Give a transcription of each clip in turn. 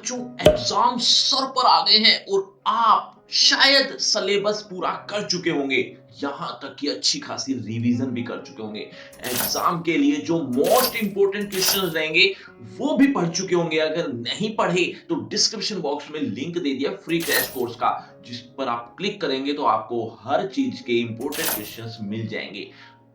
बच्चों exam sir पर आ गए हैं और आप शायद सिलेबस पूरा कर चुके होंगे, यहां तक कि अच्छी खासी रिवीजन भी कर चुके होंगे। एग्जाम के लिए जो मोस्ट इंपोर्टेंट क्वेश्चंस रहेंगे वो भी पढ़ चुके होंगे। अगर नहीं पढ़े तो डिस्क्रिप्शन बॉक्स में लिंक दे दिया फ्री क्रैश कोर्स का, जिस पर आप क्लिक करेंगे तो आपको हर चीज के इंपोर्टेंट क्वेश्चंस मिल जाएंगे।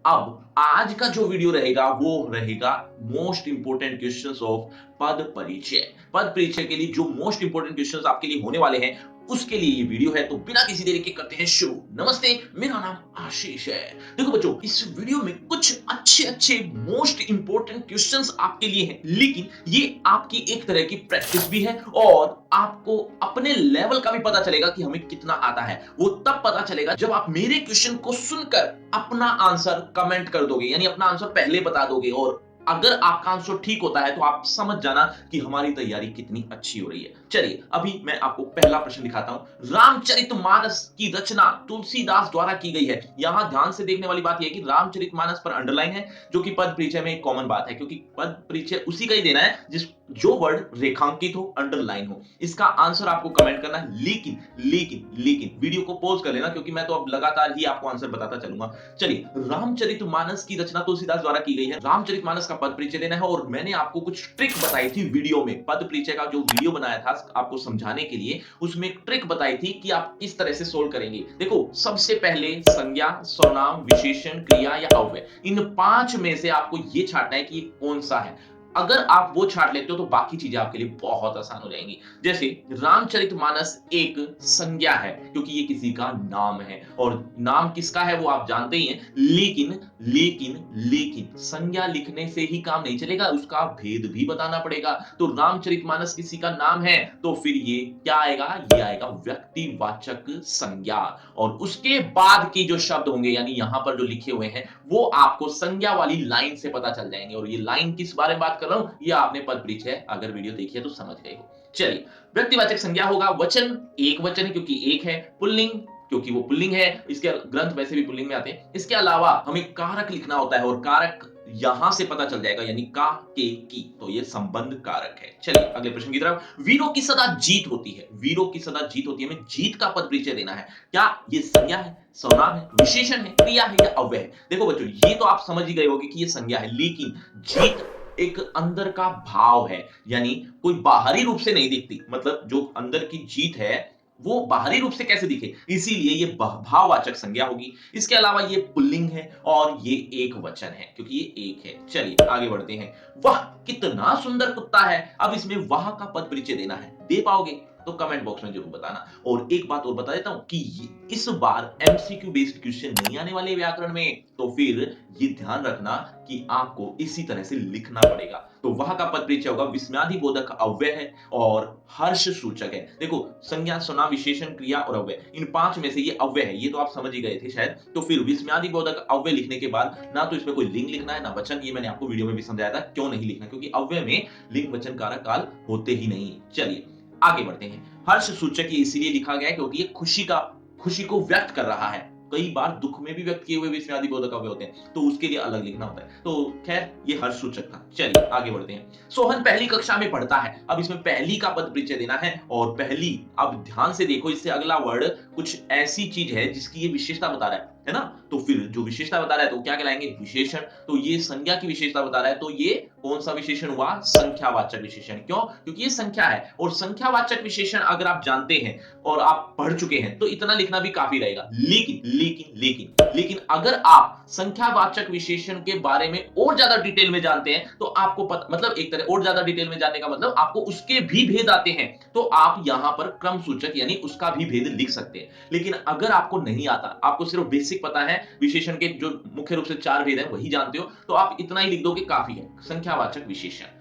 अब आज का जो वीडियो रहेगा वो रहेगा मोस्ट इंपोर्टेंट क्वेश्चंस ऑफ पद परिचय। पद परिचय के लिए जो मोस्ट इंपोर्टेंट क्वेश्चंस आपके लिए होने वाले हैं उसके लिए ये वीडियो है। तो बिना किसी देरी के करते हैं शुरू। नमस्ते, मेरा नाम आशीष है। देखो बच्चों, इस वीडियो में कुछ अच्छे अच्छे मोस्ट इंपोर्टेंट क्वेश्चंस आपके लिए हैं, लेकिन ये आपकी एक तरह की प्रैक्टिस भी है और आपको अपने लेवल का भी पता चलेगा कि हमें कितना आता है। वो तब पता चलेगा जब आप मेरे क्वेश्चन को सुनकर अपना आंसर कमेंट कर दोगे, यानी अपना आंसर पहले बता दोगे। और अगर आपका आंसर ठीक होता है तो आप समझ जाना कि हमारी तैयारी कितनी अच्छी हो रही है। चलिए अभी मैं आपको पहला प्रश्न दिखाता हूं। रामचरितमानस की रचना तुलसीदास द्वारा की गई है। यहां ध्यान से देखने वाली बात यह है कि रामचरितमानस पर अंडरलाइन है, जो कि पद परिचय में एक कॉमन बात है, क्योंकि पद परिचय उसी का ही देना है जो वर्ड रेखांकित हो, अंडरलाइन हो। इसका आंसर आपको कमेंट करना है। लेकिन लेकिन लेकिन वीडियो को पॉज कर लेना, क्योंकि मैं तो अब लगातार ही आपको आंसर बताता चलूंगा। चलिए, रामचरितमानस की रचना तुलसीदास द्वारा की गई है। रामचरितमानस का पद परिचय देना है और मैंने आपको कुछ ट्रिक बताई थी वीडियो में। पद परिचय का जो वीडियो बनाया था आपको समझाने के लिए, उसमें एक ट्रिक बताई थी कि आप किस तरह से सोल्व करेंगे। देखो, सबसे पहले संज्ञा, सर्वनाम, विशेषण, क्रिया या अव्यय, इन पांच में से आपको ये छांटना है कि ये कौन सा है। अगर आप वो छांट लेते हो तो बाकी चीजें आपके लिए बहुत आसान हो जाएंगी। जैसे रामचरितमानस एक संज्ञा है, क्योंकि ये किसी का नाम है, और नाम किसका है वो आप जानते ही हैं। लेकिन लेकिन लेकिन संज्ञा लिखने से ही काम नहीं चलेगा, उसका भेद भी बताना पड़ेगा। तो रामचरितमानस किसी का नाम है, तो फिर ये क्या आएगा? ये आएगा व्यक्तिवाचक संज्ञा। और उसके बाद के जो शब्द होंगे, यानी यहां पर जो लिखे हुए हैं, वो आपको संज्ञा वाली लाइन से पता चल जाएंगे। और ये लाइन किस बारे में बात कर रहा हूं, ये आपने पद परिचय अगर वीडियो देखी है तो समझ गए हो। चलिए, व्यक्तिवाचक संज्ञा होगा। वचन एक वचन है क्योंकि एक है। पुल्लिंग क्योंकि वो पुल्लिंग है, इसके ग्रंथ वैसे भी पुल्लिंग में आते हैं। इसके अलावा हमें कारक लिखना होता है, और कारक यहां से पता चल जाएगा, यानी का, के, की, तो ये संबंध कारक है। चलिए अगले प्रश्न की तरफ। वीरों की सदा जीत होती है। वीरों की सदा जीत होती है, हमें जीत का पद परिचय देना है। क्या ये संज्ञा है, सर्वनाम है, विशेषण है, क्रिया है या अव्यय है? देखो बच्चों, ये तो आप समझ ही गए होंगे कि ये संज्ञा है, लेकिन जीत एक अंदर का भाव है, यानी कोई बाहरी रूप से नहीं दिखती। मतलब जो अंदर की जीत है वो बाहरी रूप से कैसे दिखे, इसीलिए ये भाववाचक संज्ञा होगी। इसके अलावा ये पुल्लिंग है और ये एक वचन है, क्योंकि ये एक है। चलिए आगे बढ़ते हैं। वह कितना सुंदर कुत्ता है। अब इसमें वह का पद परिचय देना है। दे पाओगे तो कमेंट बॉक्स में जरूर बताना। और एक बात और बता देता हूं कि इस बार एमसीक्यू बेस्ड क्वेश्चन नहीं आने वाले व्याकरण में, तो फिर ये ध्यान रखना कि आपको इसी तरह से लिखना पड़ेगा। तो वह का पद परिचय होगा विस्मयादि बोधक अव्यय है और हर्ष सूचक है। देखो, संज्ञा, सर्वनाम, विशेषण, क्रिया और अव्यय, इन पांच में से ये अव्यय है, ये तो आप समझ ही गए थे शायद। तो फिर विस्मयादि बोधक अव्यय लिखने के बाद ना तो इसमें कोई लिंग लिखना है ना वचन। ये मैंने आपको वीडियो में भी समझाया था क्यों नहीं लिखना, क्योंकि अव्यय में लिंग वचन कारक काल होते ही नहीं। चलिए आगे बढ़ते हैं। हर्ष सूचक ये इसीलिए लिखा गया है क्योंकि ये खुशी को व्यक्त कर रहा है। कई बार दुख में भी व्यक्त किए हुए विस्मयादि बोधक अव्यय होते हैं, तो उसके लिए अलग लिखना होता है। तो खैर ये हर्ष सूचक था। चलिए आगे बढ़ते हैं। सोहन पहली कक्षा में पढ़ता है। अब इसमें पहली का पद परिचय देना है, और पहली, अब ध्यान से देखो, इससे अगला वर्ड कुछ ऐसी चीज है जिसकी ये विशेषता बता रहा है ना? तो फिर जो विशेषता बता रहा है तो क्या कहलाएंगे? विशेषण। तो ये संज्ञा की विशेषता बता रहा है, तो ये कौन सा विशेषण हुआ? संख्यावाचक विशेषण। क्यों? क्योंकि ये संख्या है, और संख्यावाचक विशेषण अगर आप जानते हैं और आप पढ़ चुके हैं तो इतना लिखना भी काफी रहेगा। लेकिन लेकिन लेकिन लेकिन अगर आप संख्यावाचक विशेषण के बारे में और ज्यादा डिटेल में जानते हैं तो आपको पता, मतलब एक तरह और ज्यादा डिटेल में जानने का मतलब आपको उसके भी भेद आते हैं, तो आप यहां पर क्रम सूचक यानी उसका भी भेद लिख सकते हैं। लेकिन अगर आपको नहीं आता, आपको सिर्फ बेसिक पता है, विशेषण के जो मुख्य रूप से चार भेद हैं वही जानते हो, तो आप इतना ही लिख दोगे, काफी है। संख्यावाचक विशेषण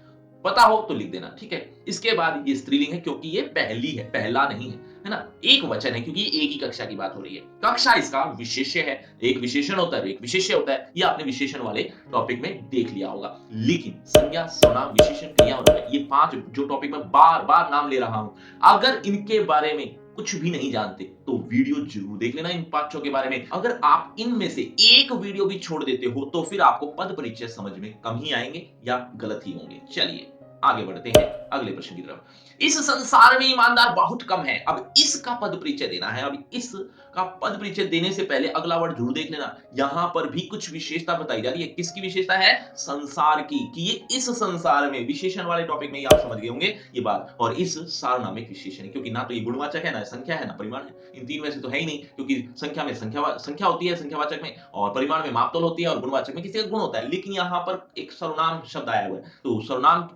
पता हो तो लिख देना, ठीक है। इसके बाद ये स्त्रीलिंग है क्योंकि ये पहली है, पहला नहीं है ना। एक वचन है क्योंकि एक ही कक्षा की बात हो रही है। कक्षा इसका विशेष्य है। एक विशेषण होता है, एक विशेष्य होता है, ये आपने विशेषण वाले टॉपिक में देख लिया होगा। लेकिन संज्ञा, सर्वनाम, विशेषण, क्रिया और अव्यय, ये पांच जो टॉपिक में बार बार नाम ले रहा हूं, अगर इनके बारे में कुछ भी नहीं जानते तो वीडियो जरूर देख लेना इन पांचों के बारे में। अगर आप इनमें से एक वीडियो भी छोड़ देते हो तो फिर आपको पद परिचय समझ में कम ही आएंगे या गलत ही होंगे। चलिए आगे बढ़ते हैं अगले प्रश्न की तरफ। इस संसार में ईमानदार बहुत कम है। अब इसका पद परिचय देना है। अब इसका पद परिचय देने से पहले अगला वर्ड जरूर देख लेना। यहां पर भी कुछ विशेषता बताई जा रही है। किसकी विशेषता है? संसार की, कि ये इस संसार में, विशेषण वाले टॉपिक में ही आप समझ गए होंगे ये बात। और इस सार्वनामिक विशेषण है, क्योंकि ना तो ये गुणवाचक है, ना संख्या है, ना परिमाण है। इन तीन में से तो है ही नहीं, क्योंकि संख्या में संख्या होती है संख्यावाचक में, और परिमाण में मापतोल होती है, और गुणवाचक में किसी का गुण होता है। लेकिन यहां पर एक सर्वनाम शब्द आया हुआ है, तो सर्वनाम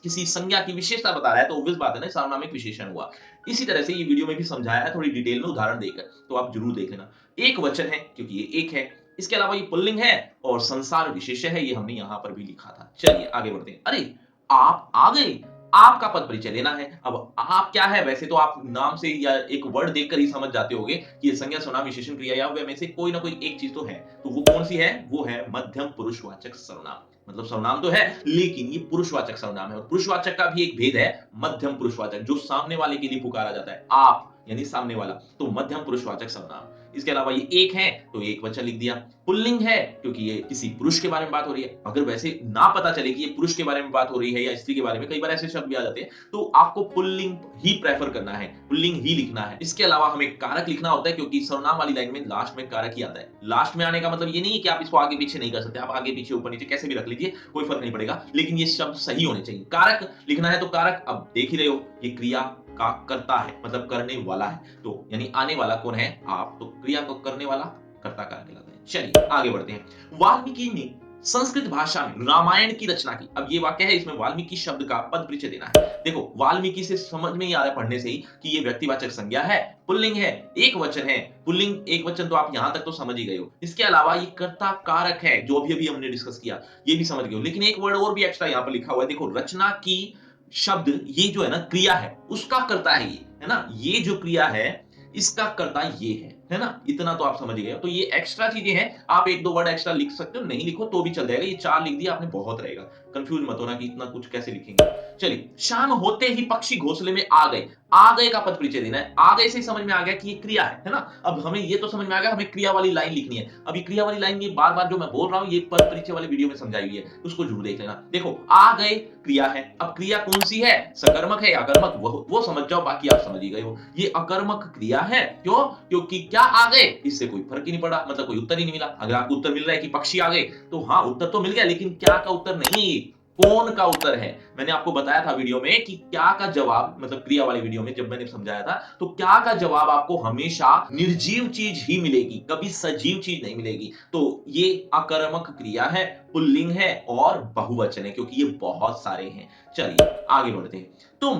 किसी संज्ञा की विशेषता बता रहा है, तो ऑब्वियस बात है ना, सार्वनामिक विशेषण हुआ। इसी तरह से ये वीडियो में भी समझाया है थोड़ी डिटेल में उदाहरण देकर, तो आप जरूर देख लेना। एक वचन है क्योंकि ये एक है, इसके अलावा ये पुल्लिंग है, और संसार विशेष्य है, ये हमने यहां पर भी लिखा था। चलिए आगे बढ़ते हैं। अरे आप आ गए, आपका पद परिचय लेना है। अब आप क्या है? वैसे तो आप नाम से या एक वर्ड देखकर ही समझ जाते होगे कि ये संज्ञा सर्वनाम विशेषण क्रिया या अव्यय में से कोई ना कोई एक चीज तो है। तो वो कौन सी है? वो है मध्यम पुरुषवाचक सर्वनाम। मतलब सर्वनाम तो है, लेकिन ये पुरुषवाचक सर्वनाम है, और पुरुषवाचक का भी एक भेद है, मध्यम पुरुषवाचक, जो सामने वाले के लिए पुकारा जाता है, आप यानी सामने वाला, तो मध्यम पुरुषवाचक सर्वनाम। इसके अलावा ये एक है, तो एक वचन लिख दिया। पुल्लिंग है क्योंकि ये किसी पुरुष के बारे में बात हो रही है। अगर वैसे ना पता चले कि ये पुरुष के बारे में बात हो रही है या स्त्री के बारे में, कई बार ऐसे शब्द भी आ जाते हैं, तो आपको पुल्लिंग ही प्रेफर करना है, पुल्लिंग ही लिखना है। इसके अलावा हमें कारक लिखना होता है, क्योंकि सर्वनाम वाली लाइन में लास्ट में कारक ही आता है। लास्ट में आने का मतलब ये नहीं है कि आप इसको आगे पीछे नहीं कर सकते, आप आगे पीछे ऊपर नीचे कैसे भी रख लीजिए, कोई फर्क नहीं पड़ेगा, लेकिन ये शब्द सही होने चाहिए। कारक लिखना है तो कारक, अब देख ही रहे हो, ये क्रिया का करता है, मतलब करने वाला है, तो यानी आने वाला कौन है? आप, तो क्रिया को करने वाला कर्ता कारक कहलाता है। चलिए आगे बढ़ते हैं। वाल्मीकि ने संस्कृत भाषा में रामायण की रचना की। अब ये वाक्य है, इसमें वाल्मीकि शब्द का पद परिचय देना है। देखो वाल्मीकि से समझ में ही आ रहा है पढ़ने से ही कि ये व्यक्तिवाचक संज्ञा है, पुल्लिंग है, एक वचन है। पुल्लिंग एक वचन तो आप यहां तक तो समझ ही गए हो। इसके अलावा ये कर्ता कारक है, जो अभी अभी हमने डिस्कस किया, ये भी समझ गए हो। लेकिन एक वर्ड और भी एक्स्ट्रा यहां पर लिखा हुआ है, देखो रचना की शब्द, ये जो है ना क्रिया है, उसका कर्ता है ये, है ना, ये जो क्रिया है इसका कर्ता ये है ना, इतना तो आप समझ गए हो। तो ये एक्स्ट्रा चीजें हैं, आप एक दो वर्ड एक्स्ट्रा लिख सकते हो, नहीं लिखो तो भी चल जाएगा। ये चार लिख दिया आपने, बहुत रहेगा, कंफ्यूज मत होना कि इतना कुछ कैसे लिखेंगे। चलिए, शाम होते ही पक्षी घोंसले में आ गए। आ गए का पद परिचय देना है। आ गए से समझ में आ गया कि ये क्रिया है ना। अब हमें ये तो समझ में आ गया, हमें क्रिया वाली लाइन लिखनी है। अब ये क्रिया वाली लाइन, ये बार बार जो मैं बोल रहा हूं, ये पद परिचय वाले वीडियो में समझाई हुई है, उसको जरूर देख लेना। देखो आ गए क्रिया है, अब क्रिया कौन सी है? सकर्मक है या अकर्मक, वो समझ जाओ, बाकी आप समझ ही गए हो। ये अकर्मक क्रिया है, क्यों? क्योंकि क्या आ गए, इससे कोई फर्क ही नहीं पड़ा, मतलब कोई उत्तर ही नहीं मिला। अगर आपको उत्तर मिल रहा है कि पक्षी आ गए, तो हाँ उत्तर तो मिल गया, लेकिन क्या का उत्तर नहीं है, ये कौन का उत्तर है। मैंने आपको बताया था वीडियो में कि क्या का जवाब, मतलब क्रिया वाली वीडियो में जब मैंने समझाया था, तो क्या का जवाब आपको हमेशा निर्जीव चीज ही मिलेगी, कभी सजीव चीज नहीं मिलेगी। तो ये अकर्मक क्रिया है, पुल्लिंग है, और बहुवचन है, क्योंकि ये बहुत सारे हैं। चलिए आगे बढ़ते हैं। तुम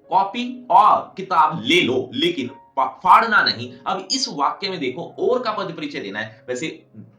कॉपी और किताब ले लो, लेकिन फाड़ना नहीं। अब इस वाक्य में देखो, और का पद परिचय देना है। वैसे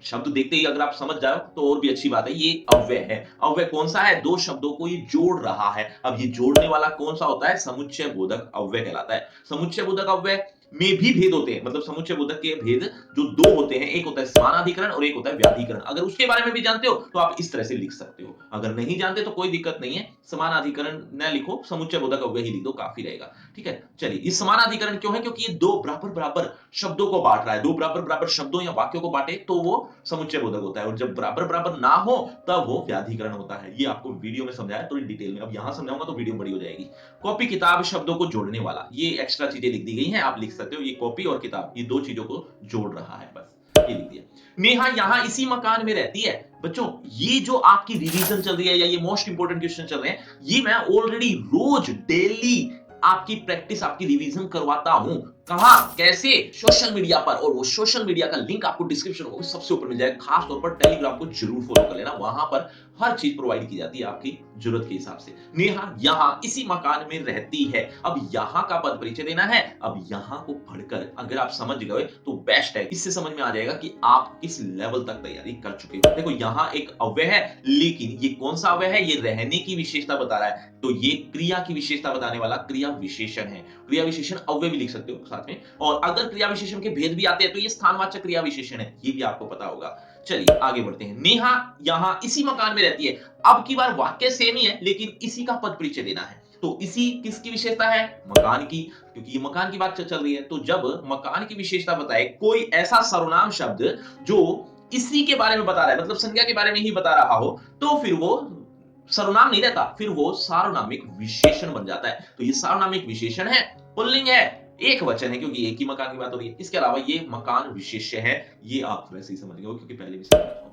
शब्द देखते ही अगर आप समझ जाओ तो और भी अच्छी बात है। ये अव्यय है। अव्यय कौन सा है? दो शब्दों को ये जोड़ रहा है। अब ये जोड़ने वाला कौन सा होता है? समुच्चय बोधक अव्यय कहलाता है। समुच्चय बोधक अव्यय में भी भेद होते हैं, मतलब समुच्चय बोधक के भेद जो दो होते हैं, एक होता है समानाधिकरण और एक होता है व्याधिकरण। अगर उसके बारे में भी जानते हो तो आप इस तरह से लिख सकते हो, अगर नहीं जानते तो कोई दिक्कत नहीं है, समानाधिकरण न लिखो, समुच्चय बोधक अव्यय ही लिख दो, काफी रहेगा। ठीक है, चलिए। इस समानाधिकरण क्यों है? क्योंकि ये दो बराबर बराबर शब्दों को बांट रहा है। दो बराबर बराबर शब्दों या वाक्यों को बांटे तो वो समुच्चय बोधक होता है, और जब बराबर बराबर ना हो तब वो व्याधिकरण होता है। ये आपको वीडियो में समझाया थोड़ी डिटेल में, अब यहां समझाऊंगा तो वीडियो बड़ी हो जाएगी। कॉपी किताब शब्दों को जोड़ने वाला, ये एक्स्ट्रा चीजें लिख दी गई हैं, आप लिख सकते हो। ये कॉपी और किताब, ये दो चीजों को जोड़ रहा है, बस ये लिख दिया। नेहा यहां इसी मकान में रहती है। बच्चों, ये जो आपकी रिवीजन चल रही है या ये मोस्ट इंपोर्टेंट क्वेश्चन चल रहे हैं, ये मैं ऑलरेडी रोज डेली आपकी प्रैक्टिस, आपकी रिवीजन करवाता हूं। कहां, कैसे? सोशल मीडिया पर, और वो सोशल मीडिया का लिंक आपको डिस्क्रिप्शन में सबसे ऊपर मिल जाएगा। खास तौर पर टेलीग्राम को जरूर फॉलो कर लेना, वहां पर हर चीज प्रोवाइड की जाती है आपकी जरूरत के हिसाब से। नेहा यहां इसी मकान में रहती है। अब यहां का पद परिचय देना है। अब यहां को पढ़कर अगर आप समझ गए तो बेस्ट है, इससे समझ में आ जाएगा कि आप किस लेवल तक तैयारी कर चुके हो। देखो यहां एक अव्यय है, लेकिन ये कौन सा अव्यय है? ये रहने की विशेषता बता रहा है, तो ये क्रिया की विशेषता बताने वाला क्रिया विशेषण है। क्रिया विशेषण अव्यय भी लिख सकते हो साथ में, और अगर क्रिया विशेषण के भेद भी आते हैं तो ये स्थानवाचक क्रिया विशेषण है, ये भी आपको पता होगा। चलिए आगे बढ़ते हैं। नेहा यहां इसी मकान में रहती है। अब की बार वाक्य सेम ही है, लेकिन इसी का पद परिचय देना है। तो इसी किसकी विशेषता है? मकान की, क्योंकि ये मकान की बात चल रही है। तो जब मकान की विशेषता बताए कोई ऐसा सर्वनाम शब्द जो इसी के बारे में बता रहा है, मतलब संज्ञा के बारे में ही बता रहा हो, तो फिर वो सर्वनाम नहीं रहता, फिर वो सार्वनामिक विशेषण बन जाता है। तो ये सार्वनामिक विशेषण है, पुल्लिंग है, एक वचन है क्योंकि एक ही मकान की बात हो रही है। इसके अलावा ये मकान विशेष्य है, ये आप वैसे ही समझ गए हो क्योंकि पहले भी समझा था।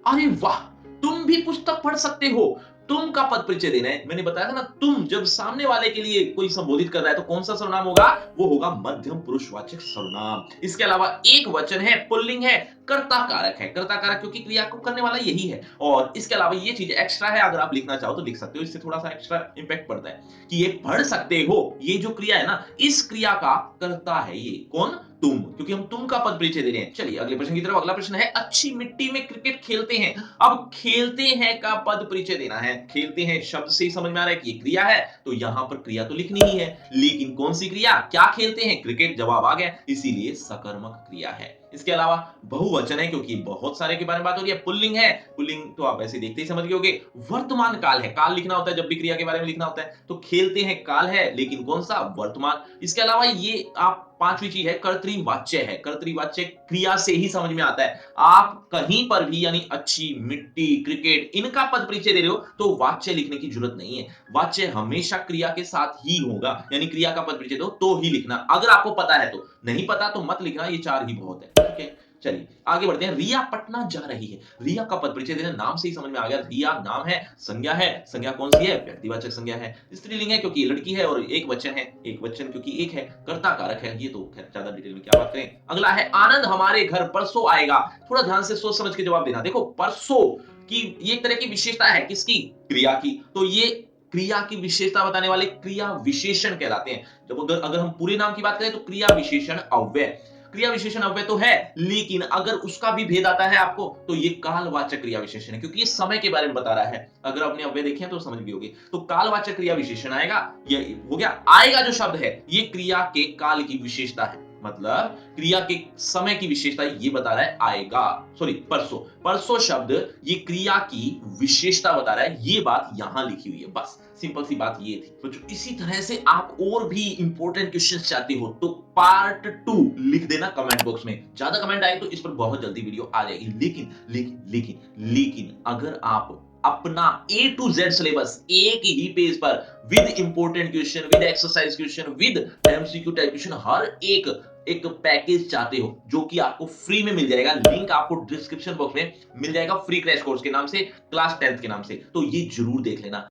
अरे वाह! तुम भी पुस्तक पढ़ सकते हो। तुम का पद परिचय देना है। मैंने बताया था ना, तुम जब सामने वाले के लिए कोई संबोधित कर रहा है तो कौन सा सर्वनाम होगा? वो होगा मध्यम पुरुषवाचक सर्वनाम। इसके अलावा एक वचन है, पुल्लिंग है, कर्ता कारक है। कर्ता कारक क्योंकि क्रिया को करने वाला यही है। और इसके अलावा ये चीज एक्स्ट्रा है, अगर आप लिखना चाहो तो लिख सकते हो। इससे थोड़ा सा एक्स्ट्रा इंपैक्ट पड़ता है कि ये पढ़ सकते हो, ये जो क्रिया है ना, इस क्रिया का कर्ता है ये कौन? तुम, क्योंकि हम तुम का पद परिचय दे रहे हैं। चलिए अगले प्रश्न की तरफ। अगला प्रश्न है, अच्छी मिट्टी में क्रिकेट खेलते हैं। अब खेलते हैं का पद परिचय देना है। खेलते हैं शब्द से ही समझ में आ रहा है कि ये क्रिया है, तो यहां पर क्रिया तो लिखनी ही है, लेकिन कौन सी क्रिया? क्या खेलते हैं? क्रिकेट, जवाब आ गया, इसीलिए सकर्मक क्रिया है। इसके अलावा बहुवचन है क्योंकि बहुत सारे के बारे में बात हो रही है। पुल्लिंग है, पुल्लिंग तो आप ऐसे देखते ही समझ गए होगे। वर्तमान काल है, काल लिखना होता है जब भी क्रिया के बारे में लिखना होता है, तो खेलते हैं काल है, लेकिन कौन सा? वर्तमान। इसके अलावा ये आप पांचवी चीज है, कर्तृवाच्य है। कर्तृवाच्य क्रिया से ही समझ में आता है। आप कहीं पर भी यानी अच्छी, मिट्टी, क्रिकेट, इनका पद परिचय दे रहे हो तो वाच्य लिखने की जरूरत नहीं है। वाच्य हमेशा क्रिया के साथ ही होगा, यानी क्रिया का पद परिचय दो तो ही लिखना, अगर आपको पता है तो। नहीं पता तो मत लिखना, ये चार ही बहुत है। ठीक है, चलिए आगे बढ़ते हैं। रिया पटना जा रही है। रिया का पद परिचय देना, नाम से ही समझ में आ गया। रिया नाम है, संज्ञा है। संज्ञा कौन सी है? व्यक्तिवाचक संज्ञा है। स्त्रीलिंग है क्योंकि लड़की है, और एक वचन है, एक वचन क्योंकि एक है। कर्ता कारक है, ये तो खैर ज्यादा डिटेल में क्या बात करें। अगला है, आनंद हमारे घर परसों आएगा। थोड़ा ध्यान से सोच समझ के जवाब देना। देखो परसों की ये एक तरह की विशेषता है, किसकी? क्रिया की। तो ये क्रिया की विशेषता बताने वाले क्रिया विशेषण कहलाते हैं। जब अगर अगर हम पूरे नाम की बात करें तो क्रिया विशेषण अव्यय। क्रिया विशेषण अव्यय तो है, लेकिन अगर उसका भी भेद आता है आपको तो ये कालवाचक क्रिया विशेषण है, क्योंकि ये समय के बारे में बता रहा है। अगर आपने अव्यय देखे हैं तो समझ गए होंगे। तो कालवाचक क्रिया विशेषण आएगा, ये हो गया। आएगा जो शब्द है, ये क्रिया के काल की विशेषता है, मतलब क्रिया के समय की विशेषता ये बता रहा है। आएगा, सॉरी परसों, परसों शब्द ये क्रिया की विशेषता बता रहा है। ये बात यहां लिखी हुई है, बस सिंपल सी बात ये थी। तो इसी तरह से आप और भी इंपॉर्टेंट क्वेश्चंस चाहते हो तो पार्ट 2 लिख देना कमेंट बॉक्स में। ज्यादा कमेंट आए तो इस पर बहुत जल्दी वीडियो आ जाएगी। लेकिन लेकिन लेकिन लेकिन अगर आप अपना A to Z सिलेबस एक ही पेज पर with important question, with exercise question, with MCQ type question, हर एक पैकेज चाहते हो जो कि आपको फ्री में मिल जाएगा, लिंक आपको डिस्क्रिप्शन बॉक्स में मिल जाएगा, फ्री क्रैश कोर्स के नाम से, क्लास 10th के नाम से, तो ये जरूर देख लेना।